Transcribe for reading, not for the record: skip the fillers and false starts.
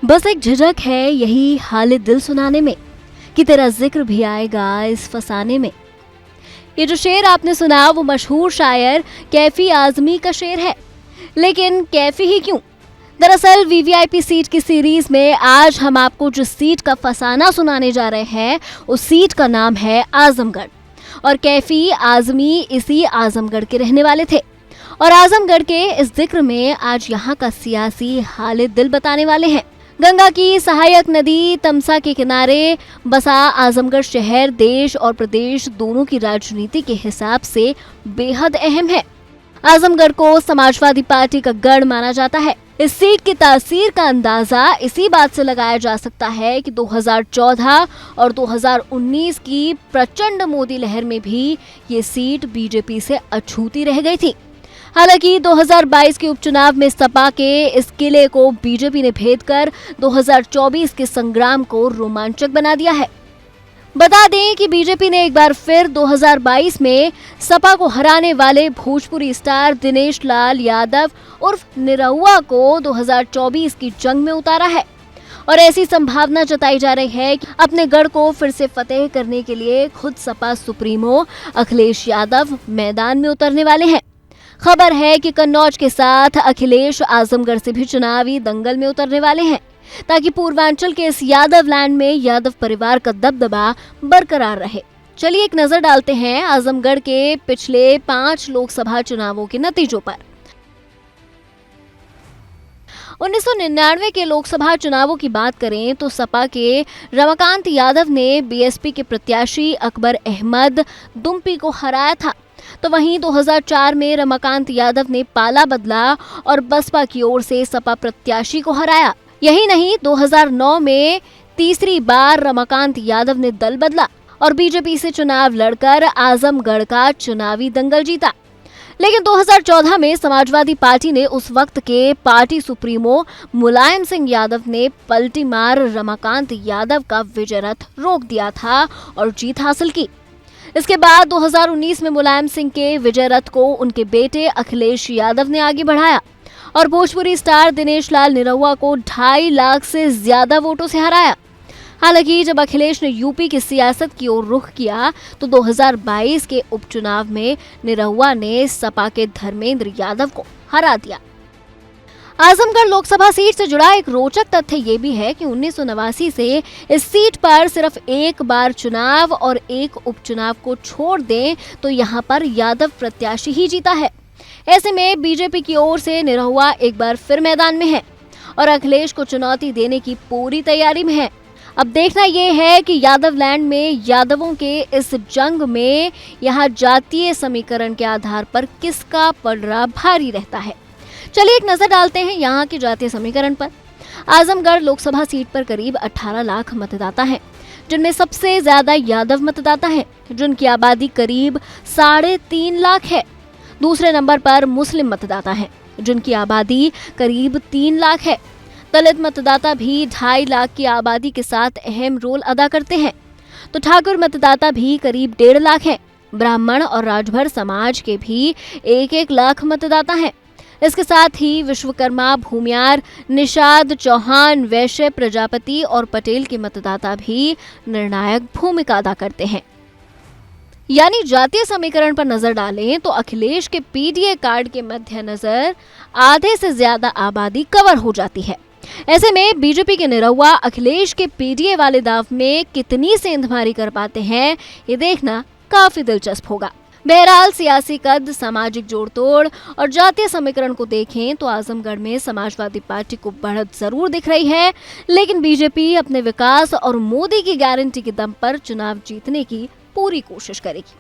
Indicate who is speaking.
Speaker 1: बस एक झिझक है यही हाल दिल सुनाने में कि तेरा जिक्र भी आएगा इस फसाने में। ये जो शेर आपने सुना वो मशहूर शायर कैफी आजमी का शेर है। लेकिन कैफी ही क्यों? दरअसल वीवीआईपी सीट की सीरीज में आज हम आपको जिस सीट का फसाना सुनाने जा रहे हैं उस सीट का नाम है आजमगढ़। और कैफी आजमी इसी आजमगढ़ के रहने वाले थे और आजमगढ़ के इस जिक्र में आज यहाँ का सियासी हाल दिल बताने वाले हैं। गंगा की सहायक नदी तमसा के किनारे बसा आजमगढ़ शहर देश और प्रदेश दोनों की राजनीति के हिसाब से बेहद अहम है। आजमगढ़ को समाजवादी पार्टी का गढ़ माना जाता है। इस सीट की तासीर का अंदाजा इसी बात से लगाया जा सकता है कि 2014 और 2019 की प्रचंड मोदी लहर में भी ये सीट बीजेपी से अछूती रह गई थी। हालांकि 2022 के उपचुनाव में सपा के इस किले को बीजेपी ने भेद कर 2024 के संग्राम को रोमांचक बना दिया है। बता दें कि बीजेपी ने एक बार फिर 2022 में सपा को हराने वाले भोजपुरी स्टार दिनेश लाल यादव उर्फ निरहुआ को 2024 की जंग में उतारा है और ऐसी संभावना जताई जा रही है कि अपने गढ़ को फिर से फतेह करने के लिए खुद सपा सुप्रीमो अखिलेश यादव मैदान में उतरने वाले हैं। खबर है कि कन्नौज के साथ अखिलेश आजमगढ़ से भी चुनावी दंगल में उतरने वाले हैं ताकि पूर्वांचल के इस यादव लैंड में यादव परिवार का दबदबा बरकरार रहे। चलिए एक नजर डालते हैं आजमगढ़ के पिछले 5 लोकसभा चुनावों के नतीजों पर। 1999 के लोकसभा चुनावों की बात करें तो सपा के रमाकांत यादव ने बीएसपी के प्रत्याशी अकबर अहमद दुम्पी को हराया था, तो वहीं 2004 में रमाकांत यादव ने पाला बदला और बसपा की ओर से सपा प्रत्याशी को हराया। यही नहीं, 2009 में तीसरी बार रमाकांत यादव ने दल बदला और बीजेपी से चुनाव लड़कर आजमगढ़ का चुनावी दंगल जीता। लेकिन 2014 में समाजवादी पार्टी ने उस वक्त के पार्टी सुप्रीमो मुलायम सिंह यादव ने पलटी मार रमाकांत यादव का विजय रथ रोक दिया था और जीत हासिल की। इसके बाद 2019 में मुलायम सिंह के विजय रथ को उनके बेटे अखिलेश यादव ने आगे बढ़ाया और भोजपुरी स्टार दिनेश लाल निरहुआ को 2.5 लाख से ज्यादा वोटों से हराया। हालांकि जब अखिलेश ने यूपी की सियासत की ओर रुख किया तो 2022 के उपचुनाव में निरहुआ ने सपा के धर्मेंद्र यादव को हरा दिया। आजमगढ़ लोकसभा सीट से जुड़ा एक रोचक तथ्य ये भी है कि 1989 से इस सीट पर सिर्फ एक बार चुनाव और एक उपचुनाव को छोड़ दें तो यहाँ पर यादव प्रत्याशी ही जीता है। ऐसे में बीजेपी की ओर से निरहुआ एक बार फिर मैदान में है और अखिलेश को चुनौती देने की पूरी तैयारी में है। अब देखना यह है कि यादव लैंड में यादवों के इस जंग में यहाँ जातीय समीकरण के आधार पर किसका पलड़ा भारी रहता है। चलिए एक नजर डालते हैं यहाँ के जातीय समीकरण पर। आजमगढ़ लोकसभा सीट पर करीब 18 लाख मतदाता हैं, जिनमें सबसे ज्यादा यादव मतदाता हैं, जिनकी आबादी करीब 3.5 लाख है। दूसरे नंबर पर मुस्लिम मतदाता हैं, जिनकी आबादी करीब 3 लाख है। दलित मतदाता भी 2.5 लाख की आबादी के साथ अहम रोल अदा करते हैं, तो ठाकुर मतदाता भी करीब 1.5 लाख है। ब्राह्मण और राजभर समाज के भी 1-1 लाख मतदाता हैं। इसके साथ ही विश्वकर्मा, भूमियार, निषाद, चौहान, वैश्य, प्रजापति और पटेल के मतदाता भी निर्णायक भूमिका अदा करते हैं। यानी जातीय समीकरण पर नजर डालें तो अखिलेश के पीडीए कार्ड के मद्देनजर आधे से ज्यादा आबादी कवर हो जाती है। ऐसे में बीजेपी के निरहुआ अखिलेश के पीडीए वाले दाव में कितनी सेंधमारी कर पाते हैं, ये देखना काफी दिलचस्प होगा। बहरहाल सियासी कद, सामाजिक जोड़ तोड़ और जातीय समीकरण को देखें तो आजमगढ़ में समाजवादी पार्टी को बढ़त जरूर दिख रही है, लेकिन बीजेपी अपने विकास और मोदी की गारंटी के दम पर चुनाव जीतने की पूरी कोशिश करेगी।